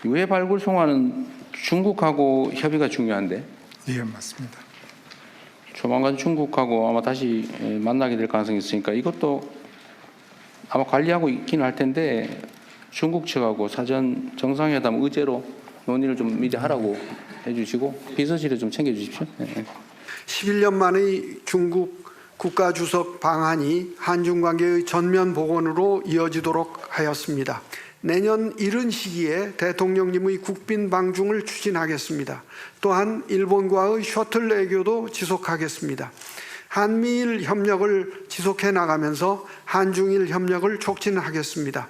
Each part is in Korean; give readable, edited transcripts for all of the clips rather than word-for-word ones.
유해 발굴 송화는 중국하고 협의가 중요한데 예, 맞습니다. 조만간 중국하고 아마 다시 만나게 될 가능성이 있으니까 이것도 아마 관리하고 있긴 할 텐데 중국 측하고 사전 정상회담 의제로 논의를 좀 미리 하라고 해주시고 비서실에 좀 챙겨주십시오. 11년 만의 중국 국가주석 방한이 한중 관계의 전면 복원으로 이어지도록 하였습니다. 내년 이른 시기에 대통령님의 국빈 방중을 추진하겠습니다. 또한 일본과의 셔틀 외교도 지속하겠습니다. 한미일 협력을 지속해 나가면서 한중일 협력을 촉진하겠습니다.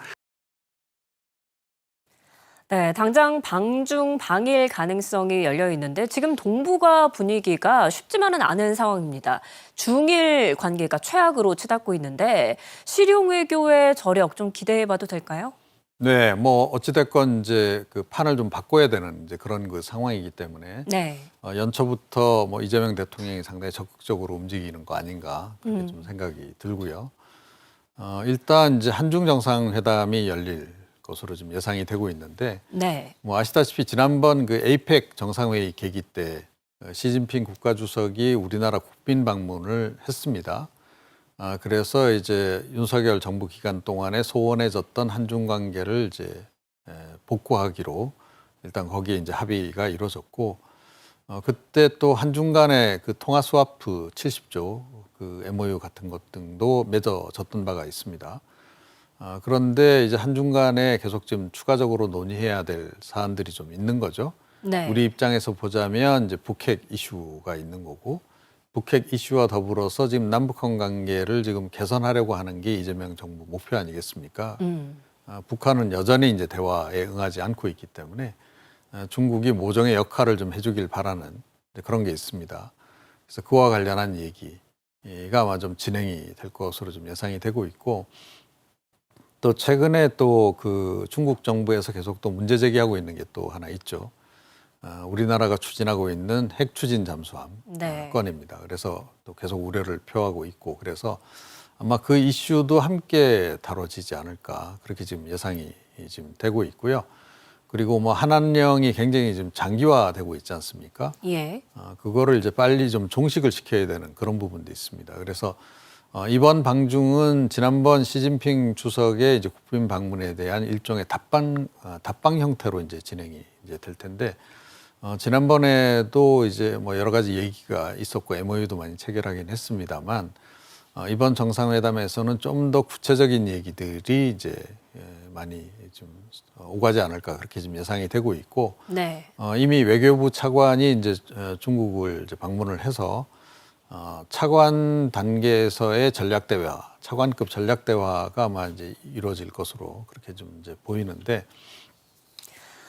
네, 당장 방중 방일 가능성이 열려 있는데 지금 동북아 분위기가 쉽지만은 않은 상황입니다. 중일 관계가 최악으로 치닫고 있는데 실용 외교의 저력 좀 기대해봐도 될까요? 네, 뭐 어찌됐건 이제 그 판을 좀 바꿔야 되는 이제 그런 그 상황이기 때문에 네. 연초부터 뭐 이재명 대통령이 상당히 적극적으로 움직이는 거 아닌가 그렇게 좀 생각이 들고요. 일단 이제 한중 정상회담이 열릴 것으로 좀 예상이 되고 있는데, 네. 뭐 아시다시피 지난번 그 에이펙 정상회의 계기 때 시진핑 국가주석이 우리나라 국빈 방문을 했습니다. 그래서 이제 윤석열 정부 기간 동안에 소원해졌던 한중 관계를 이제 복구하기로 일단 거기에 이제 합의가 이루어졌고, 그때 또 한중 간의 그 통화 스와프 70조 그 MOU 같은 것 등도 맺어졌던 바가 있습니다. 그런데 이제 한중 간에 계속 좀 추가적으로 논의해야 될 사안들이 좀 있는 거죠. 네. 우리 입장에서 보자면 이제 북핵 이슈가 있는 거고, 북핵 이슈와 더불어서 지금 남북한 관계를 지금 개선하려고 하는 게 이재명 정부 목표 아니겠습니까? 북한은 여전히 이제 대화에 응하지 않고 있기 때문에 중국이 모종의 역할을 좀 해주길 바라는 그런 게 있습니다. 그래서 그와 관련한 얘기가 아마 좀 진행이 될 것으로 좀 예상이 되고 있고, 또 최근에 또 그 중국 정부에서 계속 또 문제 제기하고 있는 게 또 하나 있죠. 우리나라가 추진하고 있는 핵 추진 잠수함 네. 건입니다. 그래서 또 계속 우려를 표하고 있고, 그래서 아마 그 이슈도 함께 다뤄지지 않을까 그렇게 지금 예상이 지금 되고 있고요. 그리고 뭐 한한령이 굉장히 지금 장기화되고 있지 않습니까? 예. 그거를 이제 빨리 좀 종식을 시켜야 되는 그런 부분도 있습니다. 그래서 이번 방중은 지난번 시진핑 주석의 이제 국빈 방문에 대한 일종의 답방 형태로 이제 진행이 이제 될 텐데, 지난번에도 이제 뭐 여러 가지 얘기가 있었고 MOU도 많이 체결하긴 했습니다만, 이번 정상회담에서는 좀 더 구체적인 얘기들이 이제 많이 좀 오가지 않을까 그렇게 지금 예상이 되고 있고, 네. 이미 외교부 차관이 이제 중국을 이제 방문을 해서 차관 단계에서의 전략 대화, 차관급 전략 대화가 아마 이제 이루어질 것으로 그렇게 좀 이제 보이는데,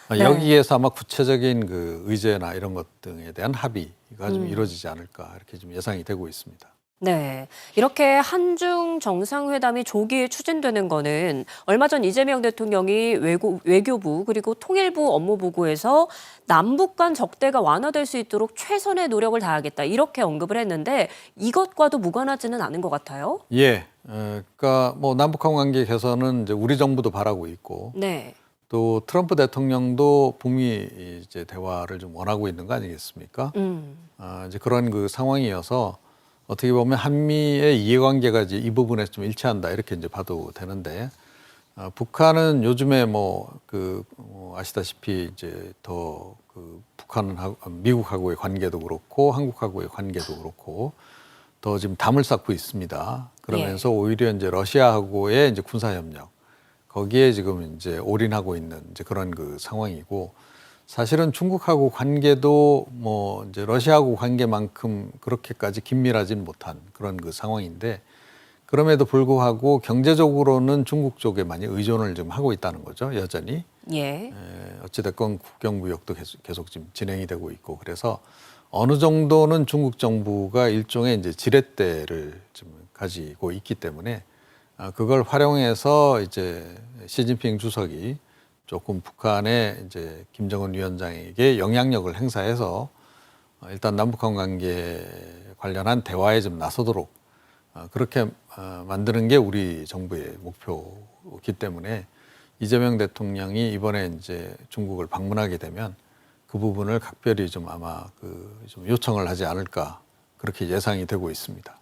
네. 여기에서 아마 구체적인 그 의제나 이런 것 등에 대한 합의가 좀 이루어지지 않을까 이렇게 좀 예상이 되고 있습니다. 네. 이렇게 한중 정상회담이 조기에 추진되는 거는 얼마 전 이재명 대통령이 외교부 그리고 통일부 업무보고에서 남북 간 적대가 완화될 수 있도록 최선의 노력을 다하겠다 이렇게 언급을 했는데 이것과도 무관하지는 않은 것 같아요. 예. 그러니까 뭐 남북한 관계 개선은 이제 우리 정부도 바라고 있고, 네. 또 트럼프 대통령도 북미 이제 대화를 좀 원하고 있는 거 아니겠습니까? 이제 그런 그 상황이어서 어떻게 보면 한미의 이해관계가 이제 이 부분에 좀 일치한다 이렇게 이제 봐도 되는데, 북한은 요즘에 아시다시피 이제 더 그 미국하고의 관계도 그렇고 한국하고의 관계도 그렇고 더 지금 담을 쌓고 있습니다. 그러면서 오히려 이제 러시아하고의 이제 군사 협력 거기에 지금 이제 올인하고 있는 이제 그런 그 상황이고, 사실은 중국하고 관계도 뭐 이제 러시아하고 관계만큼 그렇게까지 긴밀하진 못한 그런 그 상황인데, 그럼에도 불구하고 경제적으로는 중국 쪽에 많이 의존을 좀 하고 있다는 거죠, 여전히. 예. 어찌됐건 국경무역도 계속 지금 진행이 되고 있고, 그래서 어느 정도는 중국 정부가 일종의 이제 지렛대를 좀 가지고 있기 때문에 그걸 활용해서 이제 시진핑 주석이 조금 북한의 이제 김정은 위원장에게 영향력을 행사해서 일단 남북한 관계 관련한 대화에 좀 나서도록 그렇게 만드는 게 우리 정부의 목표이기 때문에 이재명 대통령이 이번에 이제 중국을 방문하게 되면 그 부분을 각별히 좀 아마 좀 요청을 하지 않을까 그렇게 예상이 되고 있습니다.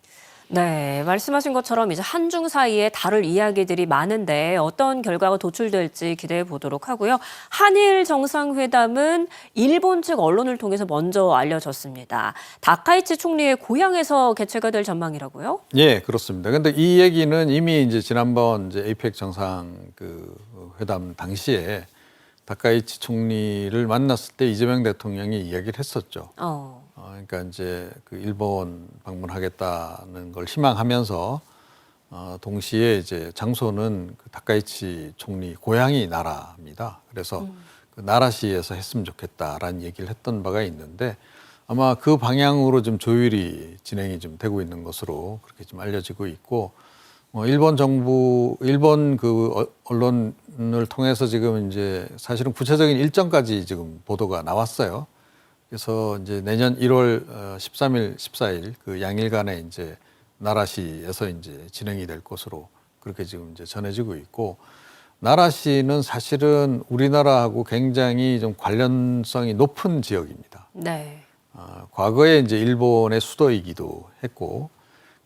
네, 말씀하신 것처럼 이제 한중 사이에 다룰 이야기들이 많은데 어떤 결과가 도출될지 기대해 보도록 하고요. 한일 정상회담은 일본 측 언론을 통해서 먼저 알려졌습니다. 다카이치 총리의 고향에서 개최가 될 전망이라고요? 예, 그렇습니다. 근데 이 얘기는 이미 이제 지난번 이제 에이펙 정상 회담 당시에 다카이치 총리를 만났을 때 이재명 대통령이 이야기를 했었죠. 그러니까 이제 일본 방문하겠다는 걸 희망하면서 동시에 이제 장소는 다카이치 총리 고향이 나라입니다. 그래서 나라시에서 했으면 좋겠다라는 얘기를 했던 바가 있는데 아마 그 방향으로 좀 조율이 진행이 좀 되고 있는 것으로 그렇게 좀 알려지고 있고 일본 정부, 일본 언론을 통해서 지금 이제 사실은 구체적인 일정까지 지금 보도가 나왔어요. 그래서 이제 내년 1월 13일, 14일 그 양일간에 이제 나라시에서 이제 진행이 될 것으로 그렇게 지금 이제 전해지고 있고 나라시는 사실은 우리나라하고 굉장히 좀 관련성이 높은 지역입니다. 네. 과거에 이제 일본의 수도이기도 했고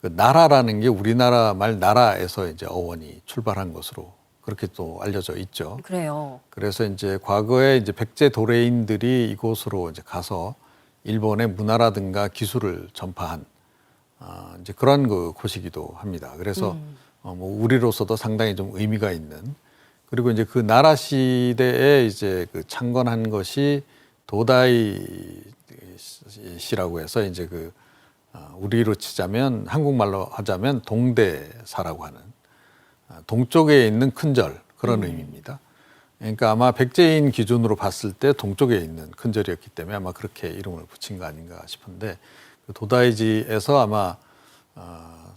그 나라라는 게 우리나라 말 나라에서 이제 어원이 출발한 것으로 그렇게 또 알려져 있죠. 그래요. 그래서 이제 과거에 이제 백제 도레인들이 이곳으로 이제 가서 일본의 문화라든가 기술을 전파한 이제 그런 곳이기도 합니다. 그래서 뭐 우리로서도 상당히 좀 의미가 있는 그리고 이제 그 나라 시대에 이제 창건한 것이 도다이 시라고 해서 이제 우리로 치자면 한국말로 하자면 동대사라고 하는 동쪽에 있는 큰절 그런 의미입니다. 그러니까 아마 백제인 기준으로 봤을 때 동쪽에 있는 큰절이었기 때문에 아마 그렇게 이름을 붙인 거 아닌가 싶은데 도다이지에서 아마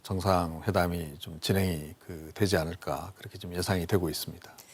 정상회담이 좀 진행이 되지 않을까 그렇게 좀 예상이 되고 있습니다.